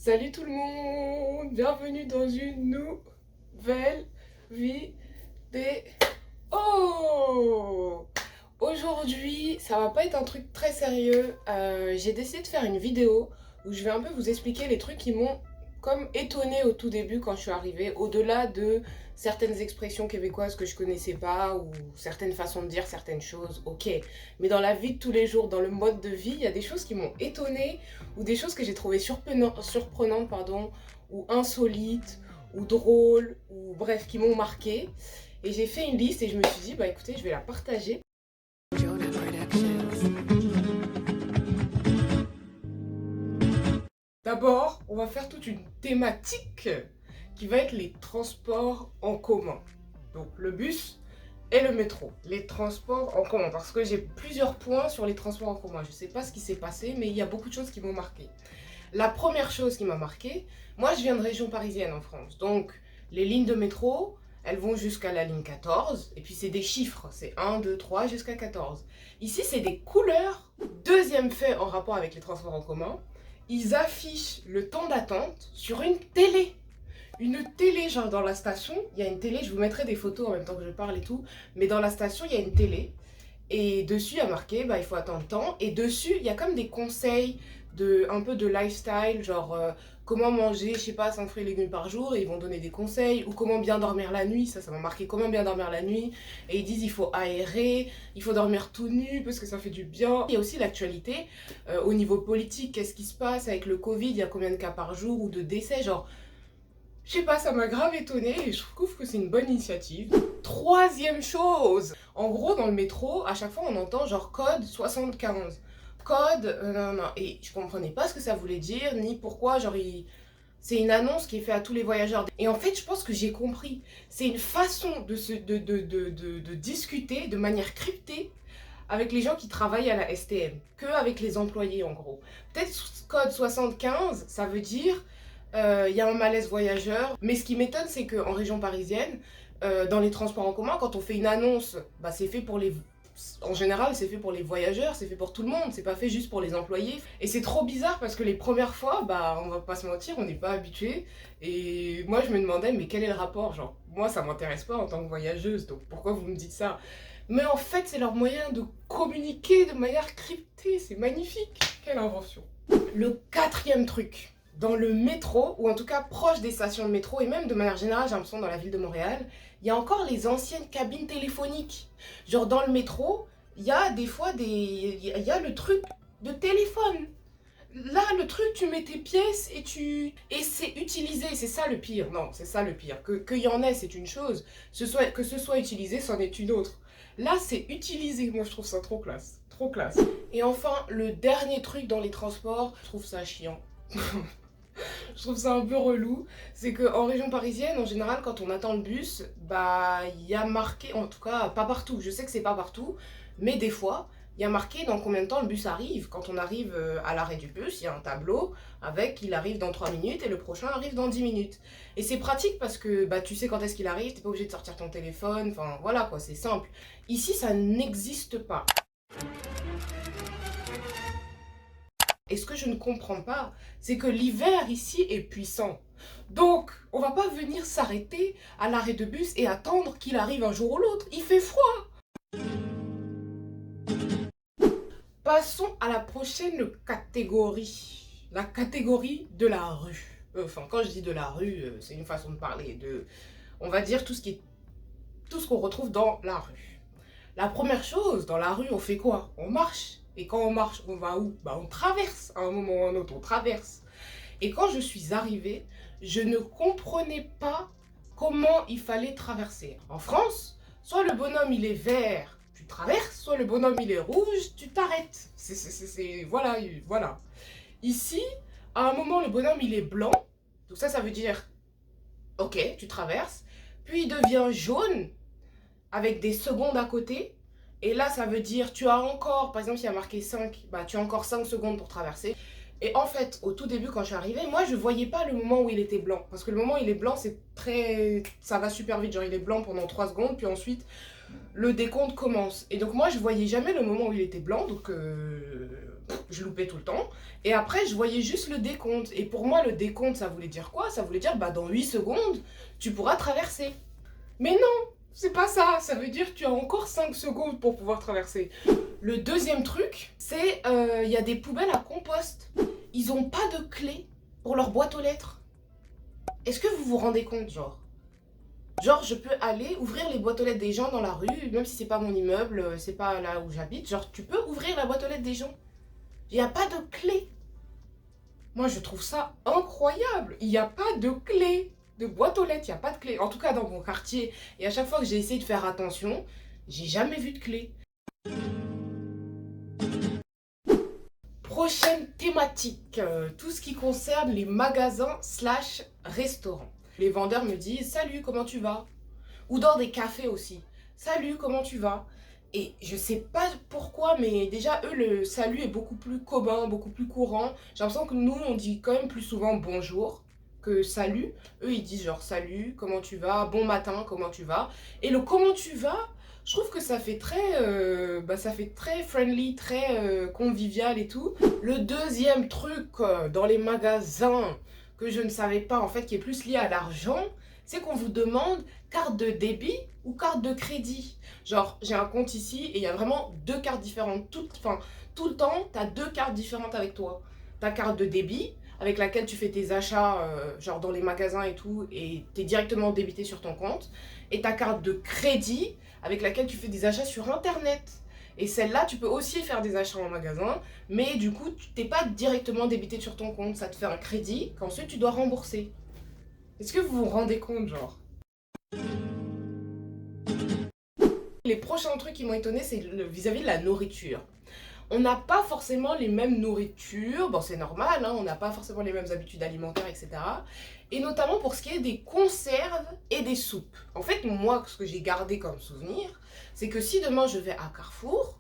Salut tout le monde, bienvenue dans une nouvelle vidéo. Oh, aujourd'hui, ça va pas être un truc très sérieux. J'ai décidé de faire une vidéo où je vais un peu vous expliquer les trucs qui m'ont comme étonnée au tout début quand je suis arrivée, au-delà de certaines expressions québécoises que je connaissais pas ou certaines façons de dire certaines choses, ok. Mais dans la vie de tous les jours, dans le mode de vie, il y a des choses qui m'ont étonnée ou des choses que j'ai trouvées surprenantes, pardon, ou insolites, ou drôles, ou bref, qui m'ont marqué. Et j'ai fait une liste et je me suis dit, bah écoutez, je vais la partager. D'abord, on va faire toute une thématique qui va être les transports en commun. Donc le bus et le métro. Les transports en commun. Parce que j'ai plusieurs points sur les transports en commun. Je ne sais pas ce qui s'est passé, mais il y a beaucoup de choses qui m'ont marqué. La première chose qui m'a marqué, moi je viens de région parisienne en France. Donc les lignes de métro, elles vont jusqu'à la ligne 14. Et puis c'est des chiffres. C'est 1, 2, 3 jusqu'à 14. Ici c'est des couleurs. Deuxième fait en rapport avec les transports en commun, ils affichent le temps d'attente sur une télé. Une télé, genre dans la station, il y a une télé, je vous mettrai des photos en même temps que je parle et tout, mais dans la station, il y a une télé, et dessus, il y a marqué, bah, il faut attendre tant, et dessus, il y a comme des conseils un peu de lifestyle, genre comment manger, je sais pas, 5 fruits et légumes par jour, et ils vont donner des conseils, ou comment bien dormir la nuit, ça m'a marqué, comment bien dormir la nuit, et ils disent il faut aérer, il faut dormir tout nu, parce que ça fait du bien. Il y a aussi l'actualité, au niveau politique, qu'est-ce qui se passe avec le Covid, il y a combien de cas par jour, ou de décès, genre, je sais pas, ça m'a grave étonnée et je trouve que c'est une bonne initiative. Troisième chose, en gros dans le métro, à chaque fois on entend genre code 75. Code, non, non, et je comprenais pas ce que ça voulait dire, ni pourquoi, genre c'est une annonce qui est faite à tous les voyageurs. Et en fait, je pense que j'ai compris. C'est une façon de discuter de manière cryptée avec les gens qui travaillent à la STM, que avec les employés en gros. Peut-être code 75, ça veut dire il y a un malaise voyageur. Mais ce qui m'étonne, c'est qu'en région parisienne, dans les transports en commun, quand on fait une annonce, bah, c'est fait pour les... En général, c'est fait pour les voyageurs, c'est fait pour tout le monde, c'est pas fait juste pour les employés. Et c'est trop bizarre parce que les premières fois, bah, on va pas se mentir, on n'est pas habitué. Et moi, je me demandais, mais quel est le rapport? Genre, moi, ça m'intéresse pas en tant que voyageuse, donc pourquoi vous me dites ça? Mais en fait, c'est leur moyen de communiquer de manière cryptée, c'est magnifique. Quelle invention. Le quatrième truc, dans le métro, ou en tout cas proche des stations de métro, et même de manière générale, j'ai l'impression dans la ville de Montréal, il y a encore les anciennes cabines téléphoniques. Genre dans le métro, il y a des fois il y a le truc de téléphone. Là, le truc, tu mets tes pièces et c'est utilisé, c'est ça le pire. Non, c'est ça le pire. Qu'il y en ait, c'est une chose. Que ce soit utilisé, c'en est une autre. Là, c'est utilisé. Moi, je trouve ça trop classe. Trop classe. Et enfin, le dernier truc dans les transports, je trouve ça chiant. Je trouve ça un peu relou. C'est qu'en région parisienne, en général, quand on attend le bus, bah, il y a marqué, en tout cas, pas partout. Je sais que c'est pas partout, mais des fois, il y a marqué dans combien de temps le bus arrive. Quand on arrive à l'arrêt du bus, il y a un tableau avec il arrive dans 3 minutes et le prochain arrive dans 10 minutes. Et c'est pratique parce que bah, tu sais quand est-ce qu'il arrive, t'es pas obligé de sortir ton téléphone, enfin voilà quoi, c'est simple. Ici, ça n'existe pas. Et ce que je ne comprends pas, c'est que l'hiver ici est puissant. Donc, on va pas venir s'arrêter à l'arrêt de bus et attendre qu'il arrive un jour ou l'autre. Il fait froid. Passons à la prochaine catégorie. La catégorie de la rue. Enfin, quand je dis de la rue, c'est une façon de parler de, on va dire tout ce qu'on retrouve dans la rue. La première chose, dans la rue, on fait quoi? On marche. Et quand on marche, on va où? Bah, on traverse. À un moment ou à un autre, on traverse. Et quand je suis arrivée, je ne comprenais pas comment il fallait traverser. En France, soit le bonhomme il est vert, tu traverses, soit le bonhomme il est rouge, tu t'arrêtes. Voilà, voilà. Ici, à un moment, le bonhomme il est blanc, donc ça veut dire, ok, tu traverses, puis il devient jaune, avec des secondes à côté, et là, ça veut dire, tu as encore, par exemple, s'il y a marqué 5, bah, tu as encore 5 secondes pour traverser. Et en fait, au tout début, quand je suis arrivée, moi, je voyais pas le moment où il était blanc. Parce que le moment où il est blanc, c'est très... ça va super vite. Genre, il est blanc pendant 3 secondes, puis ensuite, le décompte commence. Et donc, moi, je voyais jamais le moment où il était blanc. Donc, je loupais tout le temps. Et après, je voyais juste le décompte. Et pour moi, le décompte, ça voulait dire quoi? Ça voulait dire, bah, dans 8 secondes, tu pourras traverser. Mais non, c'est pas ça. Ça veut dire que tu as encore 5 secondes pour pouvoir traverser. Le deuxième truc, c'est il y a des poubelles à compost. Ils ont pas de clé pour leur boîte aux lettres. Est-ce que vous vous rendez compte, genre? Genre, je peux aller ouvrir les boîtes aux lettres des gens dans la rue, même si c'est pas mon immeuble, c'est pas là où j'habite. Genre, tu peux ouvrir la boîte aux lettres des gens. Il n'y a pas de clé. Moi, je trouve ça incroyable. Il n'y a pas de clé. De boîte aux lettres, il n'y a pas de clé. En tout cas, dans mon quartier. Et à chaque fois que j'ai essayé de faire attention, j'ai jamais vu de clé. Prochaine thématique, tout ce qui concerne les magasins slash restaurants. Les vendeurs me disent salut, comment tu vas? Ou dans des cafés aussi. Salut, comment tu vas? Et je sais pas pourquoi, mais déjà, eux, le salut est beaucoup plus commun, beaucoup plus courant. J'ai l'impression que nous, on dit quand même plus souvent bonjour que salut. Eux, ils disent genre salut, comment tu vas? Bon matin, comment tu vas? Et le comment tu vas, je trouve que ça fait très friendly, très convivial et tout. Le deuxième truc dans les magasins que je ne savais pas, en fait, qui est plus lié à l'argent, c'est qu'on vous demande carte de débit ou carte de crédit. Genre, j'ai un compte ici et il y a vraiment deux cartes différentes. Tout le temps, tu as deux cartes différentes avec toi. Ta carte de débit, avec laquelle tu fais tes achats, genre dans les magasins et tout, et tu es directement débité sur ton compte. Et ta carte de crédit, avec laquelle tu fais des achats sur Internet. Et celle-là, tu peux aussi faire des achats en magasin, mais du coup, tu n'es pas directement débité sur ton compte. Ça te fait un crédit qu'ensuite tu dois rembourser. Est-ce que vous vous rendez compte, genre? Les prochains trucs qui m'ont étonné, c'est vis-à-vis de la nourriture. On n'a pas forcément les mêmes nourritures, bon c'est normal, hein, on n'a pas forcément les mêmes habitudes alimentaires, etc. Et notamment pour ce qui est des conserves et des soupes. En fait, moi, ce que j'ai gardé comme souvenir, c'est que si demain je vais à Carrefour,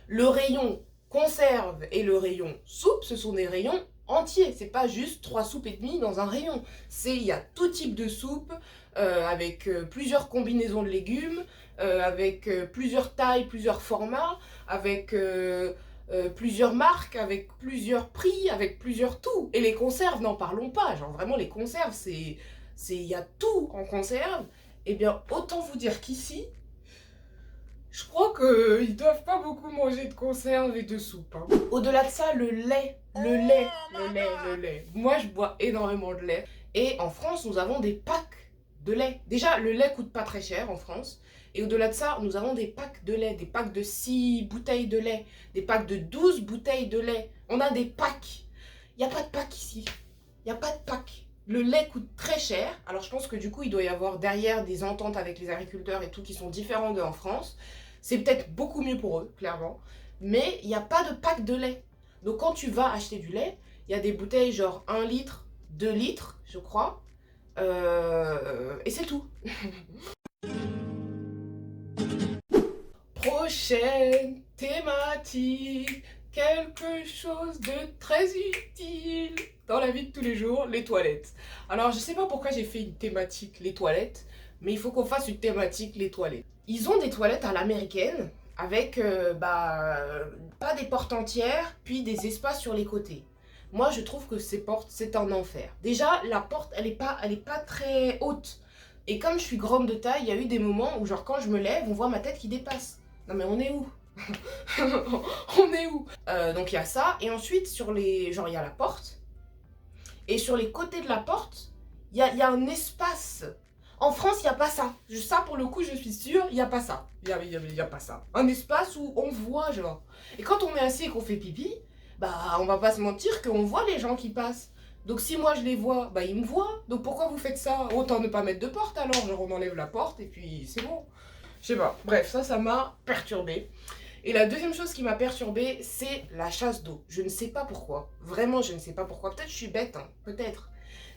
le rayon conserve et le rayon soupe, ce sont des rayons entiers. C'est pas juste 3 soupes et demie dans un rayon. Il y a tout type de soupe, avec plusieurs combinaisons de légumes, avec plusieurs tailles, plusieurs formats, avec plusieurs marques, avec plusieurs prix, avec plusieurs tout. Et les conserves, n'en parlons pas. Genre vraiment les conserves, il y a tout en conserve. Eh bien, autant vous dire qu'ici, je crois qu'ils doivent pas beaucoup manger de conserve et de soupe. Hein. Au-delà de ça, le lait. Le lait. Moi, je bois énormément de lait. Et en France, nous avons des packs de lait. Déjà, le lait coûte pas très cher en France. Et au-delà de ça, nous avons des packs de lait. Des packs de 6 bouteilles de lait. Des packs de 12 bouteilles de lait. On a des packs. Il n'y a pas de pack ici. Il n'y a pas de pack. Le lait coûte très cher. Alors, je pense que du coup, il doit y avoir derrière des ententes avec les agriculteurs et tout qui sont différents d'eux en France. C'est peut-être beaucoup mieux pour eux, clairement. Mais il n'y a pas de pack de lait. Donc quand tu vas acheter du lait, il y a des bouteilles genre 1 litre, 2 litres, je crois. Et c'est tout. Prochaine thématique. Quelque chose de très utile dans la vie de tous les jours, les toilettes. Alors je sais pas pourquoi j'ai fait une thématique les toilettes, mais il faut qu'on fasse une thématique les toilettes. Ils ont des toilettes à l'américaine avec pas des portes entières, puis des espaces sur les côtés. Moi, je trouve que ces portes, c'est un enfer. Déjà, la porte, elle est pas très haute. Et comme je suis grande de taille, il y a eu des moments où, genre, quand je me lève, on voit ma tête qui dépasse. Non mais on est où? On est où? Donc il y a ça. Et ensuite, genre, il y a la porte. Et sur les côtés de la porte, il y a un espace. En France, il n'y a pas ça. Ça, pour le coup, je suis sûre, il n'y a pas ça. Il y a pas ça. Un espace où on voit, genre. Et quand on est assis et qu'on fait pipi, bah, on va pas se mentir qu'on voit les gens qui passent. Donc si moi je les vois, bah ils me voient. Donc pourquoi vous faites ça? Autant ne pas mettre de porte alors. Genre on enlève la porte et puis c'est bon. Je sais pas. Bref, ça m'a perturbée. Et la deuxième chose qui m'a perturbée, c'est la chasse d'eau. Je ne sais pas pourquoi. Vraiment, je ne sais pas pourquoi. Peut-être je suis bête, hein. Peut-être.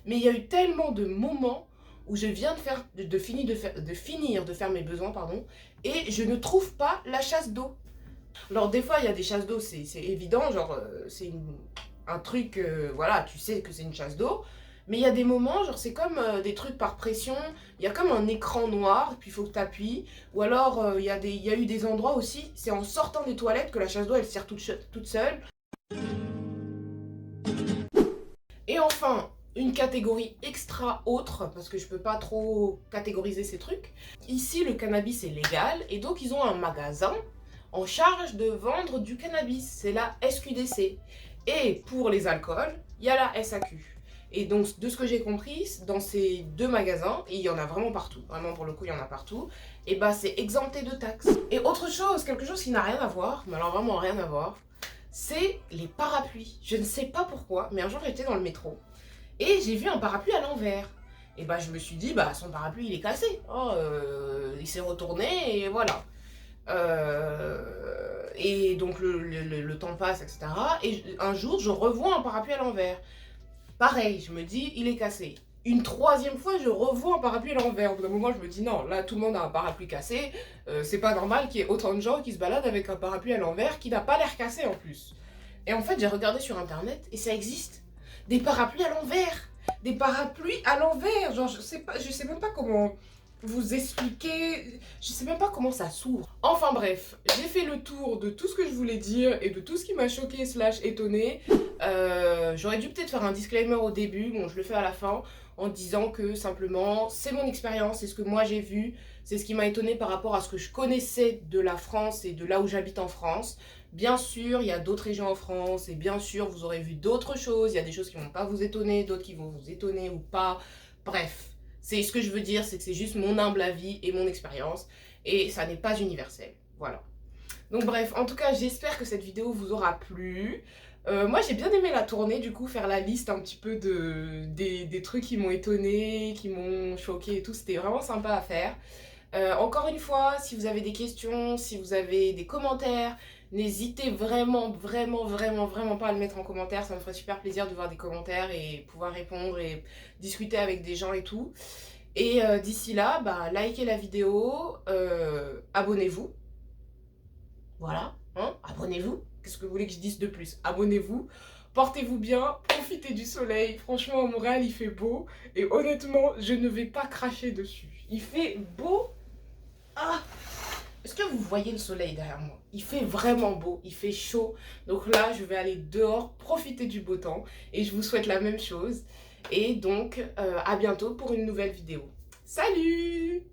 Mais il y a eu tellement de moments où je viens de finir de faire mes besoins, pardon, et je ne trouve pas la chasse d'eau. Alors des fois, il y a des chasses d'eau, c'est évident, genre c'est un truc, voilà, tu sais que c'est une chasse d'eau. Mais il y a des moments, genre c'est comme des trucs par pression, il y a comme un écran noir, puis il faut que tu appuies. Ou alors il y a eu des endroits aussi, c'est en sortant des toilettes que la chasse d'eau elle se tire toute seule. Et enfin, une catégorie extra autre, parce que je peux pas trop catégoriser ces trucs. Ici, le cannabis est légal, et donc ils ont un magasin en charge de vendre du cannabis. C'est la SQDC. Et pour les alcools, il y a la SAQ. Et donc, de ce que j'ai compris, dans ces deux magasins, et il y en a vraiment partout, vraiment pour le coup, il y en a partout, et bah c'est exempté de taxes. Et autre chose, quelque chose qui n'a rien à voir, mais alors vraiment rien à voir, c'est les parapluies. Je ne sais pas pourquoi, mais un jour j'étais dans le métro, et j'ai vu un parapluie à l'envers. Et bah je me suis dit, bah son parapluie il est cassé. Oh, il s'est retourné, et voilà. Et donc le temps passe, etc. Et un jour, je revois un parapluie à l'envers. Pareil, je me dis, il est cassé. Une troisième fois, je revois un parapluie à l'envers. Au bout d'un moment, je me dis, non, là, tout le monde a un parapluie cassé. C'est pas normal qu'il y ait autant de gens qui se baladent avec un parapluie à l'envers qui n'a pas l'air cassé en plus. Et en fait, j'ai regardé sur Internet et ça existe. Des parapluies à l'envers. Des parapluies à l'envers. Genre, je sais même pas comment vous expliquer. Je sais même pas comment ça s'ouvre. Enfin bref, j'ai fait le tour de tout ce que je voulais dire et de tout ce qui m'a choqué / étonné. J'aurais dû peut-être faire un disclaimer au début, bon je le fais à la fin, en disant que simplement c'est mon expérience, c'est ce que moi j'ai vu, c'est ce qui m'a étonné par rapport à ce que je connaissais de la France et de là où j'habite en France. Bien sûr, il y a d'autres régions en France et bien sûr vous aurez vu d'autres choses, il y a des choses qui vont pas vous étonner, d'autres qui vont vous étonner ou pas, bref. C'est ce que je veux dire, c'est que c'est juste mon humble avis et mon expérience et ça n'est pas universel, voilà. Donc bref, en tout cas j'espère que cette vidéo vous aura plu. Moi j'ai bien aimé la tournée, du coup faire la liste un petit peu des trucs qui m'ont étonné, qui m'ont choqué et tout, c'était vraiment sympa à faire. Encore une fois, si vous avez des questions, si vous avez des commentaires, n'hésitez vraiment pas à le mettre en commentaire, ça me ferait super plaisir de voir des commentaires et pouvoir répondre et discuter avec des gens et tout. Et d'ici là, bah, likez la vidéo, abonnez-vous. Voilà, hein, abonnez-vous. Qu'est-ce que vous voulez que je dise de plus? Abonnez-vous, portez-vous bien, profitez du soleil. Franchement, à Montréal, il fait beau. Et honnêtement, je ne vais pas cracher dessus. Il fait beau. Ah! Est-ce que vous voyez le soleil derrière moi? Il fait vraiment beau, il fait chaud. Donc là, je vais aller dehors, profiter du beau temps. Et je vous souhaite la même chose. Et donc, à bientôt pour une nouvelle vidéo. Salut!